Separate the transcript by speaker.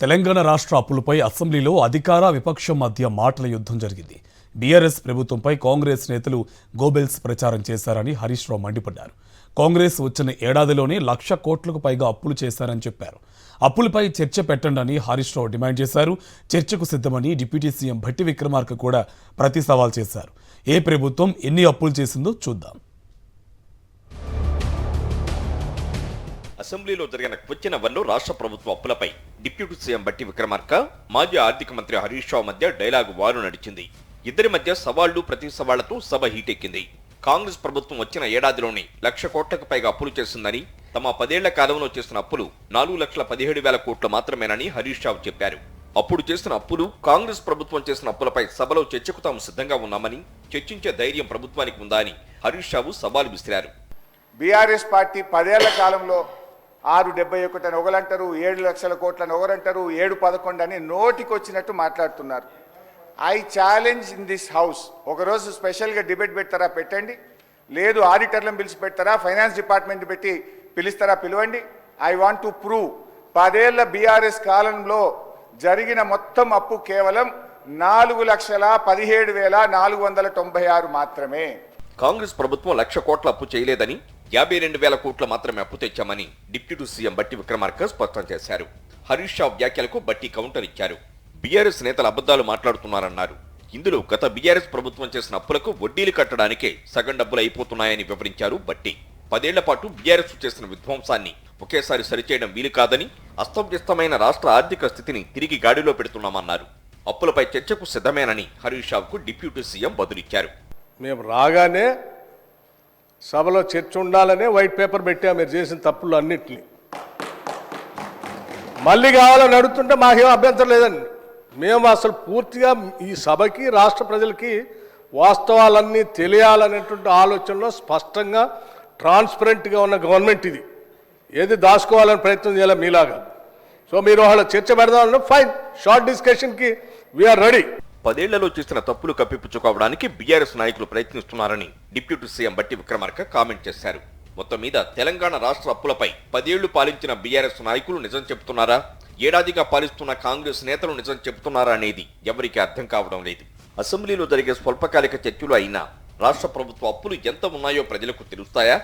Speaker 1: తెలంగాణ రాష్ట్ర అప్పులపై అసెంబ్లీలో అధికార విపక్షం మధ్య మాటల యుద్ధం జరిగింది. బీఆర్ఎస్ ప్రభుత్వంపై కాంగ్రెస్ నేతలు గోబెల్స్ ప్రచారం చేశారని హరీష్ రావు మండిపడ్డారు. కాంగ్రెస్ వచ్చిన ఏడాదిలోనే 1,00,000 కోట్లకు పైగా అప్పులు చేశారని చెప్పారు. అప్పులపై చర్చ పెట్టండి హరీష్ రావు డిమాండ్ చేశారు. చర్చకు సిద్ధమని డిప్యూటీ సీఎం భట్టి విక్రమార్క కూడా ప్రతి సవాల్ చేశారు. ఏ ప్రభుత్వం ఎన్ని అప్పులు చేసిందో చూద్దాం.
Speaker 2: అసెంబ్లీలో జరిగిన క్వశ్చన్ అవర్లో రాష్ట్ర ప్రభుత్వ అప్పులపై డిప్యూటీ సీఎం భట్టి విక్రమార్క, మాజీ ఆర్థిక మంత్రి హరీష్ రావు మధ్య డైలాగు వారు నడిచింది. ఇద్దరి మధ్య సవాళ్లు ప్రతి సవాళ్లతో సభ హీటెక్కింది. కాంగ్రెస్ ప్రభుత్వం వచ్చిన ఏడాదిలోనే 1,00,000 కోట్లకు పైగా అప్పులు చేస్తుందని, తమ 10 ఏళ్ల కాలంలో చేసిన అప్పులు 4,17,000 కోట్లు మాత్రమేనని హరీష్ రావు చెప్పారు. అప్పుడు చేసిన అప్పులు, కాంగ్రెస్ ప్రభుత్వం చేసిన అప్పులపై సభలో చర్చకు తాము సిద్ధంగా ఉన్నామని, చర్చించే ధైర్యం ప్రభుత్వానికి ఉందా అని హరీష్ రావు సవాల్ విసిరారు.
Speaker 3: బీఆర్ఎస్ పార్టీ 10 ఏళ్ల కాలంలో 671 అని ఒకరంటారు, 7,00,000 కోట్లని ఒకరంటారు, 711 అని నోటికొచ్చినట్టు మాట్లాడుతున్నారు. I challenge in this house, ఒకరోజు స్పెషల్గా డిబేట్ పెడతారా పెట్టండి, లేదు ఆడిటర్లను పిలిచి పెడతారా, ఫైనాన్స్ డిపార్ట్మెంట్ పెట్టి పిలుస్తారా పిలవండి. ఐ వాంట్ టు ప్రూవ్ 10 ఏళ్ల బీఆర్ఎస్ కాలంలో జరిగిన మొత్తం అప్పు కేవలం 4,17,496 మాత్రమే.
Speaker 2: కాంగ్రెస్ ప్రభుత్వం 1,00,000 కోట్ల అప్పు చేయలేదని, 52,000 కోట్ల మాత్రమే అప్పు తెచ్చామని డిప్యూటీ సీఎం భట్టి విక్రమార్క స్పష్టం చేశారు. హరీష్ రావు వ్యాఖ్యలకు భట్టి కౌంటర్ ఇచ్చారు. బీఆర్ఎస్ నేతలు అబద్ధాలు మాట్లాడుతున్నారన్నారు. ఇందులో గత బీఆర్ఎస్ ప్రభుత్వం చేసిన అప్పులకు వడ్డీలు కట్టడానికే సగం డబ్బులు అయిపోతున్నాయని వివరించారు భట్టి. 10 ఏళ్ల పాటు బీఆర్ఎస్ చేసిన విధ్వంసాన్ని ఒకేసారి సరిచేయడం వీలు కాదని, అస్తవ్యస్తమైన రాష్ట్ర ఆర్థిక స్థితిని తిరిగి గాడిలో పెడుతున్నామన్నారు. అప్పులపై చర్చకు సిద్ధమేనని హరీష్ రావుకు డిప్యూటీ సీఎం బదులిచ్చారు.
Speaker 4: మేము రాగానే సభలో చర్చ ఉండాలనే వైట్ పేపర్ పెట్టాము. మీరు చేసిన తప్పులు అన్నింటినీ మళ్ళీ కావాలని అడుగుతుంటే మాకేం అభ్యంతరం లేదండి. మేము అసలు పూర్తిగా ఈ సభకి, రాష్ట్ర ప్రజలకి వాస్తవాలన్నీ తెలియాలనేటువంటి ఆలోచనలో స్పష్టంగా ట్రాన్స్పరెంట్గా ఉన్న గవర్నమెంట్ ఇది. ఏది దాచుకోవాలని ప్రయత్నం చేయాలి మీలాగా. సో మీరు వాళ్ళ చర్చ పెడదామన్నా ఫైన్, షార్ట్ డిస్కషన్కి వీఆర్ రెడీ.
Speaker 2: 10 ఏళ్లలో చేసిన తప్పులు కప్పిపుచ్చుకోవడానికి బీఆర్ఎస్ నాయకులు ప్రయత్నిస్తున్నారని deputy CM Bhatti Vikramarka comment చేశారు. మొత్తం మీద తెలంగాణ రాష్ట్ర అప్పులపై 10 ఏళ్లు పాలించిన బీఆర్ఎస్ నాయకులు నిజం చెబుతున్నారా, ఏడాదిగా పాలిస్తున్న కాంగ్రెస్ నేతలు నిజం చెబుతున్నారా అనేది ఎవరికీ అర్థం కావడం లేదు. అసెంబ్లీలో జరిగే స్వల్పకాలిక చర్చలు అయినా రాష్ట్ర ప్రభుత్వ అప్పులు ఎంత ఉన్నాయో ప్రజలకు తెలుస్తాయా?